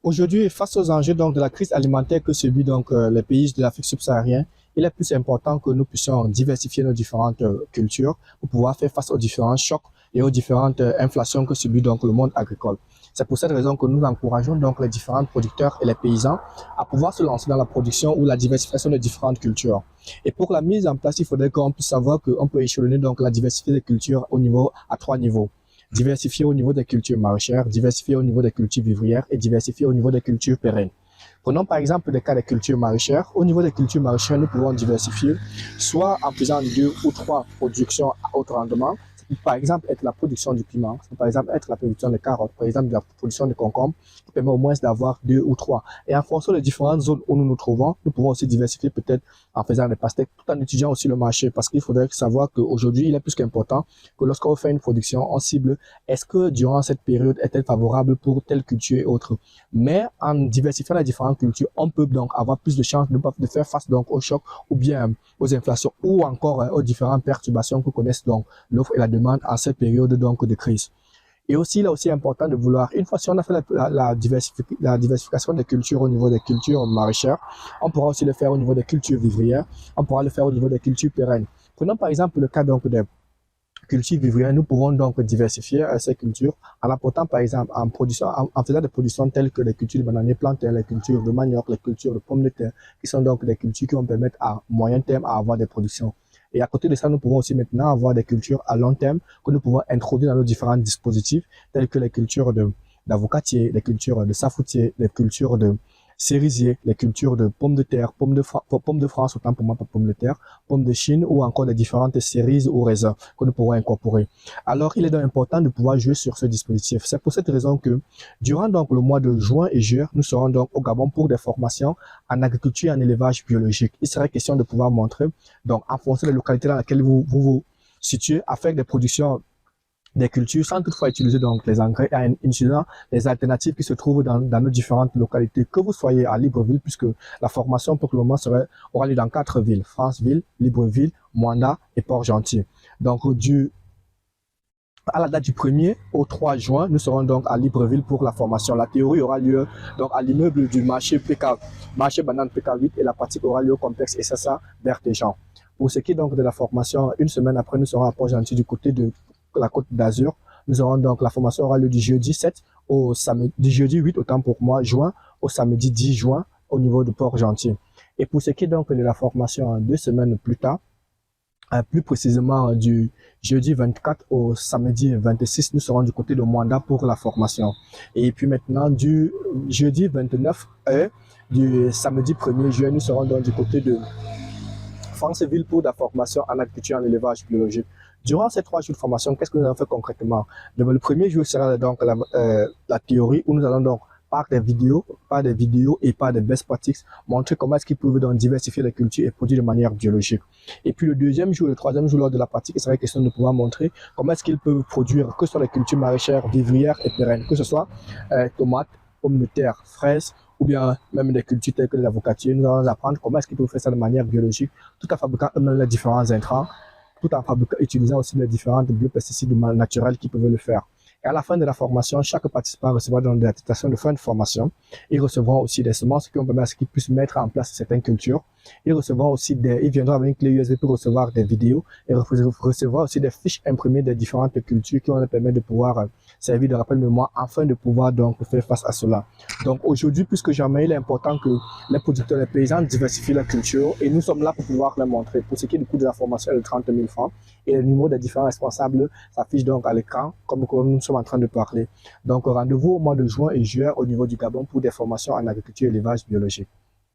Aujourd'hui, face aux enjeux donc, de la crise alimentaire que subit donc les pays de l'Afrique subsaharienne, il est plus important que nous puissions diversifier nos différentes cultures pour pouvoir faire face aux différents chocs et aux différentes inflations que subit donc le monde agricole. C'est pour cette raison que nous encourageons donc les différents producteurs et les paysans à pouvoir se lancer dans la production ou la diversification de différentes cultures. Et pour la mise en place, il faudrait qu'on puisse savoir qu'on peut échelonner donc la diversité des cultures à 3 niveaux. Diversifier au niveau des cultures maraîchères, diversifier au niveau des cultures vivrières et diversifier au niveau des cultures pérennes. Prenons par exemple le cas des cultures maraîchères. Au niveau des cultures maraîchères, nous pouvons diversifier soit en faisant 2 ou 3 productions à haut rendement. Ça peut par exemple être la production du piment, ça peut par exemple être la production de carottes, par exemple la production de concombres, qui permet au moins d'avoir 2 ou 3. Et en fonction des différentes zones où nous nous trouvons, nous pouvons aussi diversifier peut-être en faisant des pastèques, tout en étudiant aussi le marché, parce qu'il faudrait savoir qu'aujourd'hui, il est plus qu'important que lorsqu'on fait une production, on cible est-ce que durant cette période est-elle favorable pour telle culture et autres. Mais en diversifiant les différentes cultures, on peut donc avoir plus de chances de faire face donc aux chocs ou bien aux inflations ou encore aux différentes perturbations que connaissent donc l'offre et la demande en cette période donc de crise. Et aussi, il est aussi important de vouloir, une fois si on a fait la diversification des cultures au niveau des cultures maraîchères, on pourra aussi le faire au niveau des cultures vivrières, on pourra le faire au niveau des cultures pérennes. Prenons par exemple le cas donc des cultures vivrières, nous pourrons donc diversifier ces cultures en apportant par exemple en faisant des productions telles que les cultures de bananiers, plantains, les cultures de manioc, les cultures de pommes de terre, qui sont donc des cultures qui vont permettre à moyen terme à avoir des productions. Et à côté de ça, nous pouvons aussi maintenant avoir des cultures à long terme que nous pouvons introduire dans nos différents dispositifs, tels que les cultures d'avocatier, les cultures de safoutier, les cultures de cerisier, les cultures de pommes de terre, pommes de France, autant pour moi pas pommes de terre, pommes de Chine ou encore les différentes cerises ou raisins que nous pourrons incorporer. Alors, il est donc important de pouvoir jouer sur ce dispositif. C'est pour cette raison que durant donc le mois de juin et juillet, nous serons donc au Gabon pour des formations en agriculture et en élevage biologique. Il serait question de pouvoir montrer, donc en fonction des localités dans lesquelles vous situez, à faire des productions des cultures sans toutefois utiliser donc les engrais et en utilisant les alternatives qui se trouvent dans nos différentes localités. Que vous soyez à Libreville, puisque la formation pour le moment aura lieu dans 4 villes, Franceville, Libreville, Moanda et Port-Gentil. Donc à la date du 1er au 3 juin, nous serons donc à Libreville pour la formation. La théorie aura lieu donc à l'immeuble du marché banane PK8 et la pratique aura lieu au complexe SSA Bertéjean. Pour ce qui est donc de la formation, une semaine après, nous serons à Port-Gentil du côté de la Côte d'Azur. Nous aurons donc la formation aura lieu du jeudi 7 au samedi, du jeudi 8 autant pour moi, juin, au samedi 10 juin au niveau de Port-Gentil. Et pour ce qui est donc de la formation 2 semaines plus tard, plus précisément du jeudi 24 au samedi 26, nous serons du côté de Moanda pour la formation. Et puis maintenant, du jeudi 29 et du samedi 1er juillet, nous serons donc du côté de Franceville pour la formation en agriculture et en élevage biologique. Durant ces 3 jours de formation, qu'est-ce que nous allons faire concrètement? Le premier jour sera donc la théorie où nous allons donc par des vidéos et par des best practices montrer comment est-ce qu'ils peuvent donc diversifier les cultures et produire de manière biologique. Et puis le deuxième jour, le troisième jour lors de la pratique, il sera question de pouvoir montrer comment est-ce qu'ils peuvent produire que ce soit les cultures maraîchères, vivrières et pérennes, que ce soit tomates, pommes de terre, fraises, ou bien même des cultures telles que l'avocatier. Nous allons apprendre comment est-ce qu'ils peuvent faire ça de manière biologique, tout en fabriquant eux-mêmes les différents intrants, tout en utilisant aussi les différentes biopesticides naturels qui peuvent le faire. Et à la fin de la formation, chaque participant recevra donc des attestations de fin de formation. Ils recevront aussi des semences qui vont permettre à ce qu'ils puissent mettre en place certaines cultures. Ils viendront avec une clé USB pour recevoir des vidéos et recevoir aussi des fiches imprimées des différentes cultures qui vont leur permettre de pouvoir servir de rappel mémoire afin de pouvoir donc faire face à cela. Donc aujourd'hui, plus que jamais, il est important que les producteurs, les paysans diversifient la culture et nous sommes là pour pouvoir les montrer. Pour ce qui est du coût de la formation, est de 30 000 francs et le numéro des différents responsables s'affiche donc à l'écran comme nous sommes en train de parler. Donc rendez-vous au mois de juin et juillet au niveau du Gabon pour des formations en agriculture et élevage biologique.